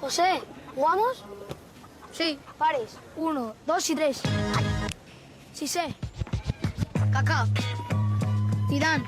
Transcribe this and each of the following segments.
José, ¿jugamos? Sí. Pares. 1, 2 y 3. Cissé. Kaká. Zidane.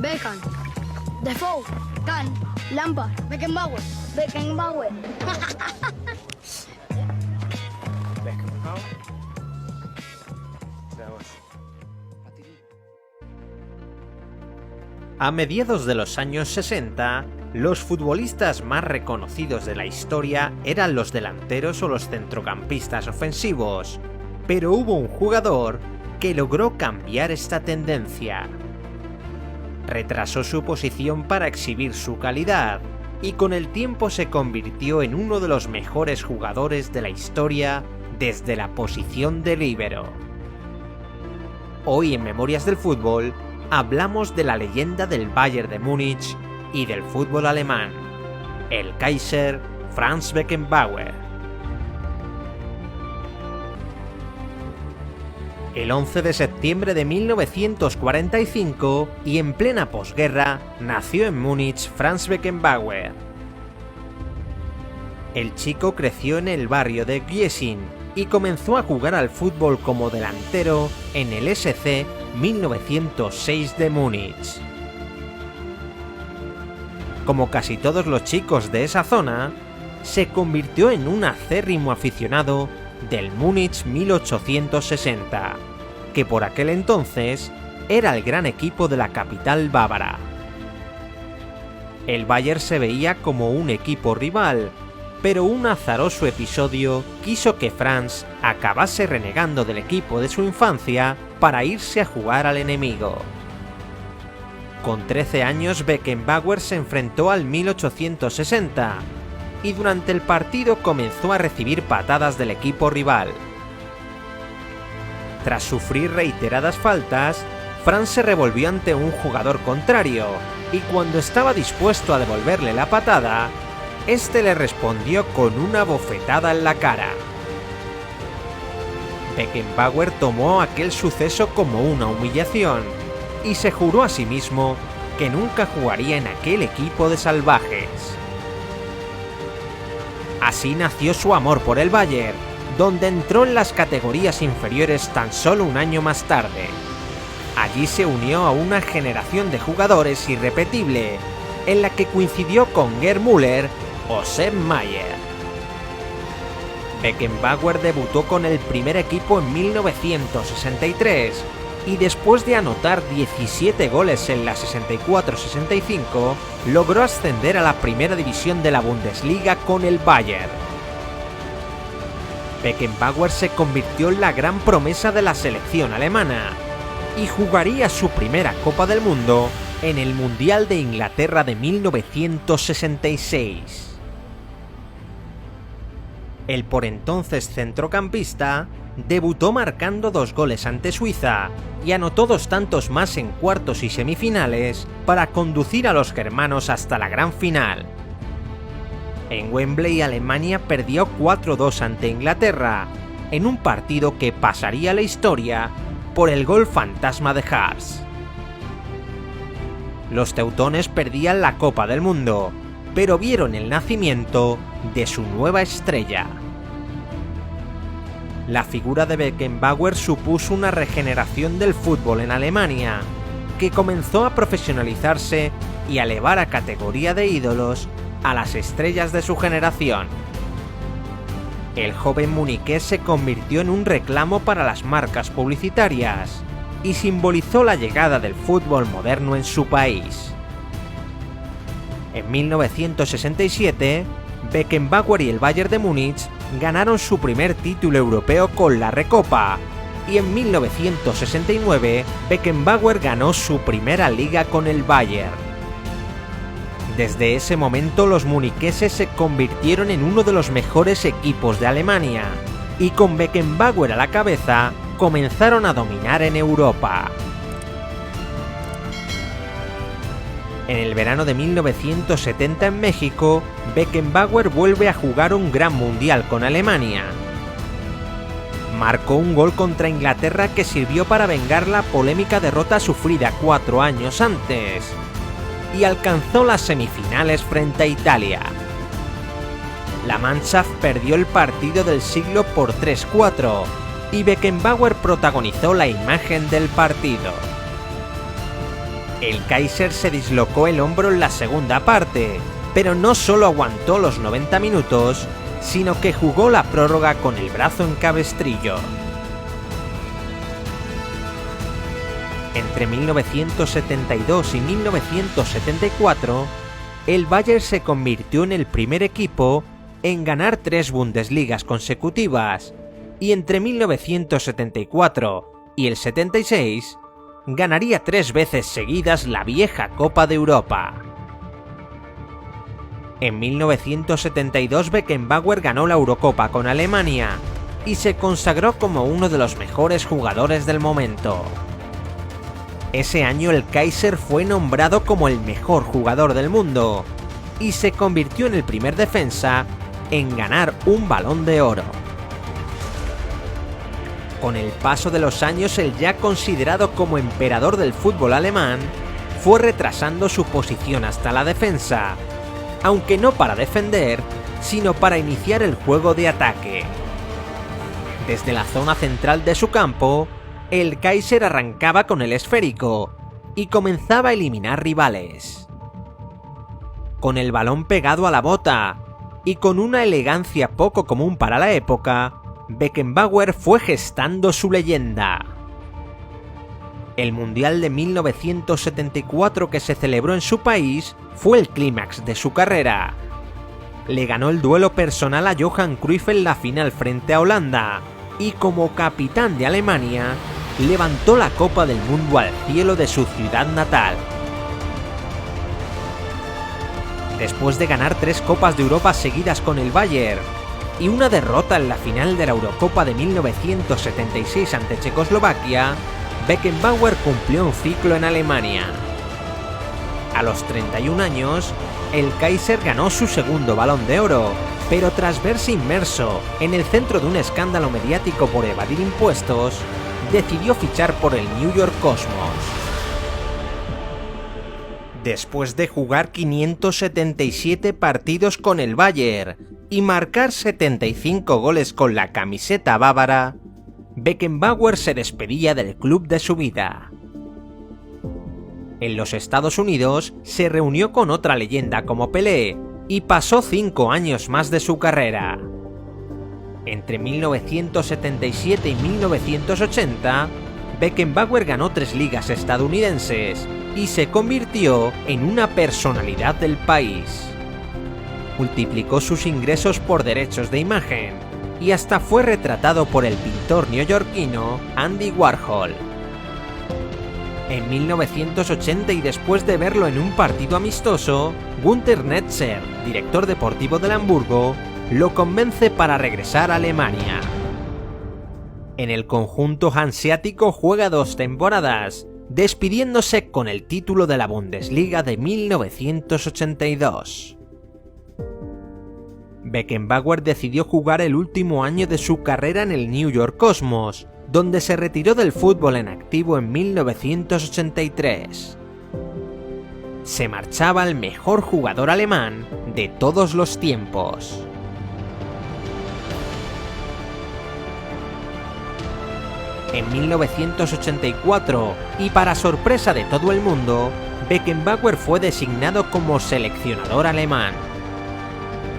Beckham. Defoe. Kahn. Lampard. Beckenbauer. Beckenbauer. Beckenbauer. Veamos. A mediados de los años 60, los futbolistas más reconocidos de la historia eran los delanteros o los centrocampistas ofensivos, pero hubo un jugador que logró cambiar esta tendencia. Retrasó su posición para exhibir su calidad, y con el tiempo se convirtió en uno de los mejores jugadores de la historia desde la posición de líbero. Hoy en Memorias del Fútbol hablamos de la leyenda del Bayern de Múnich y del fútbol alemán, el Kaiser Franz Beckenbauer. El 11 de septiembre de 1945, y en plena posguerra, nació en Múnich Franz Beckenbauer. El chico creció en el barrio de Giesing y comenzó a jugar al fútbol como delantero en el SC 1906 de Múnich. Como casi todos los chicos de esa zona, se convirtió en un acérrimo aficionado del Múnich 1860, que por aquel entonces era el gran equipo de la capital bávara. El Bayern se veía como un equipo rival, pero un azaroso episodio quiso que Franz acabase renegando del equipo de su infancia para irse a jugar al enemigo. Con 13 años, Beckenbauer se enfrentó al 1860 y durante el partido comenzó a recibir patadas del equipo rival. Tras sufrir reiteradas faltas, Franz se revolvió ante un jugador contrario y cuando estaba dispuesto a devolverle la patada, este le respondió con una bofetada en la cara. Beckenbauer tomó aquel suceso como una humillación y se juró a sí mismo que nunca jugaría en aquel equipo de salvajes. Así nació su amor por el Bayern, donde entró en las categorías inferiores tan solo un año más tarde. Allí se unió a una generación de jugadores irrepetible, en la que coincidió con Gerd Müller o Sepp Maier. Beckenbauer debutó con el primer equipo en 1963 y después de anotar 17 goles en la 64-65, logró ascender a la primera división de la Bundesliga con el Bayern. Beckenbauer se convirtió en la gran promesa de la selección alemana y jugaría su primera Copa del Mundo en el Mundial de Inglaterra de 1966. El por entonces centrocampista debutó marcando 2 goles ante Suiza y anotó 2 tantos más en cuartos y semifinales para conducir a los germanos hasta la gran final. En Wembley, Alemania perdió 4-2 ante Inglaterra, en un partido que pasaría a la historia por el gol fantasma de Haas. Los teutones perdían la Copa del Mundo, pero vieron el nacimiento de su nueva estrella. La figura de Beckenbauer supuso una regeneración del fútbol en Alemania, que comenzó a profesionalizarse y a elevar a categoría de ídolos a las estrellas de su generación. El joven muniqués se convirtió en un reclamo para las marcas publicitarias y simbolizó la llegada del fútbol moderno en su país. En 1967, Beckenbauer y el Bayern de Múnich ganaron su primer título europeo con la Recopa, y en 1969 Beckenbauer ganó su primera liga con el Bayern. Desde ese momento los muniqueses se convirtieron en uno de los mejores equipos de Alemania, y con Beckenbauer a la cabeza comenzaron a dominar en Europa. En el verano de 1970 en México, Beckenbauer vuelve a jugar un gran mundial con Alemania. Marcó un gol contra Inglaterra que sirvió para vengar la polémica derrota sufrida 4 años antes, y alcanzó las semifinales frente a Italia. la Mannschaft perdió el partido del siglo por 3-4 y Beckenbauer protagonizó la imagen del partido. El Kaiser se dislocó el hombro en la segunda parte, pero no solo aguantó los 90 minutos, sino que jugó la prórroga con el brazo en cabestrillo. Entre 1972 y 1974, el Bayern se convirtió en el primer equipo en ganar 3 Bundesligas consecutivas, y entre 1974 y el 76 ganaría 3 veces seguidas la vieja Copa de Europa. En 1972 Beckenbauer ganó la Eurocopa con Alemania y se consagró como uno de los mejores jugadores del momento. Ese año el Kaiser fue nombrado como el mejor jugador del mundo y se convirtió en el primer defensa en ganar un Balón de Oro. Con el paso de los años, el ya considerado como emperador del fútbol alemán fue retrasando su posición hasta la defensa, aunque no para defender, sino para iniciar el juego de ataque. Desde la zona central de su campo, el Kaiser arrancaba con el esférico y comenzaba a eliminar rivales. Con el balón pegado a la bota y con una elegancia poco común para la época, Beckenbauer fue gestando su leyenda. El Mundial de 1974 que se celebró en su país fue el clímax de su carrera. Le ganó el duelo personal a Johan Cruyff en la final frente a Holanda y como capitán de Alemania levantó la Copa del Mundo al cielo de su ciudad natal. Después de ganar 3 Copas de Europa seguidas con el Bayern y una derrota en la final de la Eurocopa de 1976 ante Checoslovaquia, Beckenbauer cumplió un ciclo en Alemania. A los 31 años, el Kaiser ganó su segundo Balón de Oro, pero tras verse inmerso en el centro de un escándalo mediático por evadir impuestos, decidió fichar por el New York Cosmos. Después de jugar 577 partidos con el Bayern y marcar 75 goles con la camiseta bávara, Beckenbauer se despedía del club de su vida. En los Estados Unidos se reunió con otra leyenda como Pelé y pasó 5 años más de su carrera. Entre 1977 y 1980, Beckenbauer ganó 3 ligas estadounidenses y se convirtió en una personalidad del país. Multiplicó sus ingresos por derechos de imagen y hasta fue retratado por el pintor neoyorquino Andy Warhol. En 1980, y después de verlo en un partido amistoso, Günter Netzer, director deportivo del Hamburgo, lo convence para regresar a Alemania. En el conjunto hanseático juega 2 temporadas, despidiéndose con el título de la Bundesliga de 1982. Beckenbauer decidió jugar el último año de su carrera en el New York Cosmos, donde se retiró del fútbol en activo en 1983. Se marchaba el mejor jugador alemán de todos los tiempos. En 1984, y para sorpresa de todo el mundo, Beckenbauer fue designado como seleccionador alemán.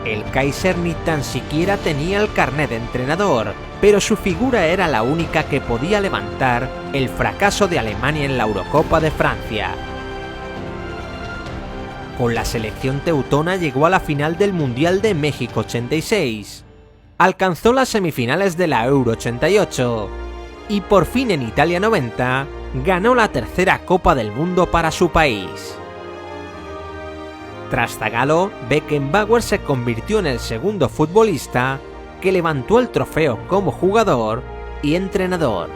El Kaiser ni tan siquiera tenía el carnet de entrenador, pero su figura era la única que podía levantar el fracaso de Alemania en la Eurocopa de Francia. Con la selección teutona llegó a la final del Mundial de México 86, alcanzó las semifinales de la Euro 88 y por fin en Italia 90 ganó la 3ª Copa del Mundo para su país. Tras Zagallo, Beckenbauer se convirtió en el segundo futbolista que levantó el trofeo como jugador y entrenador.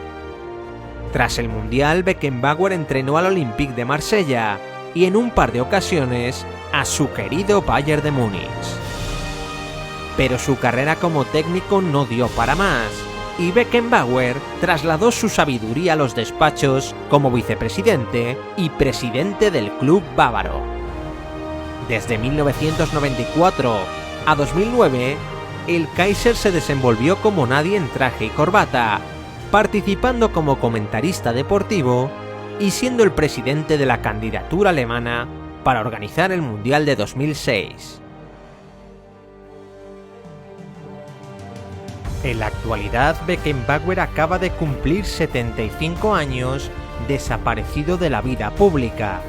Tras el Mundial, Beckenbauer entrenó al Olympique de Marsella y en un par de ocasiones a su querido Bayern de Múnich. Pero su carrera como técnico no dio para más, y Beckenbauer trasladó su sabiduría a los despachos como vicepresidente y presidente del club bávaro. Desde 1994, a 2009, el Kaiser se desenvolvió como nadie en traje y corbata, participando como comentarista deportivo y siendo el presidente de la candidatura alemana para organizar el Mundial de 2006. En la actualidad, Beckenbauer acaba de cumplir 75 años, desaparecido de la vida pública.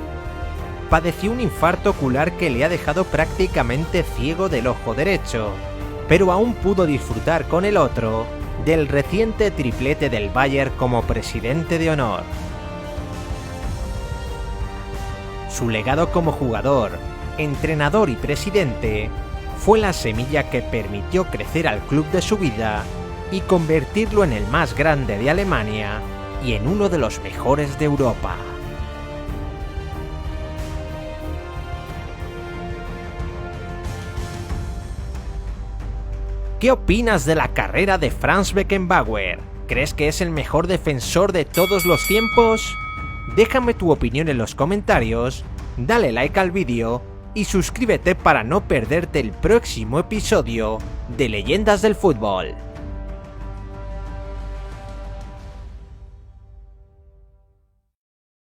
Padeció un infarto ocular que le ha dejado prácticamente ciego del ojo derecho, pero aún pudo disfrutar con el otro del reciente triplete del Bayern como presidente de honor. Su legado como jugador, entrenador y presidente fue la semilla que permitió crecer al club de su vida y convertirlo en el más grande de Alemania y en uno de los mejores de Europa. ¿Qué opinas de la carrera de Franz Beckenbauer? ¿Crees que es el mejor defensor de todos los tiempos? Déjame tu opinión en los comentarios, dale like al vídeo y suscríbete para no perderte el próximo episodio de Leyendas del Fútbol.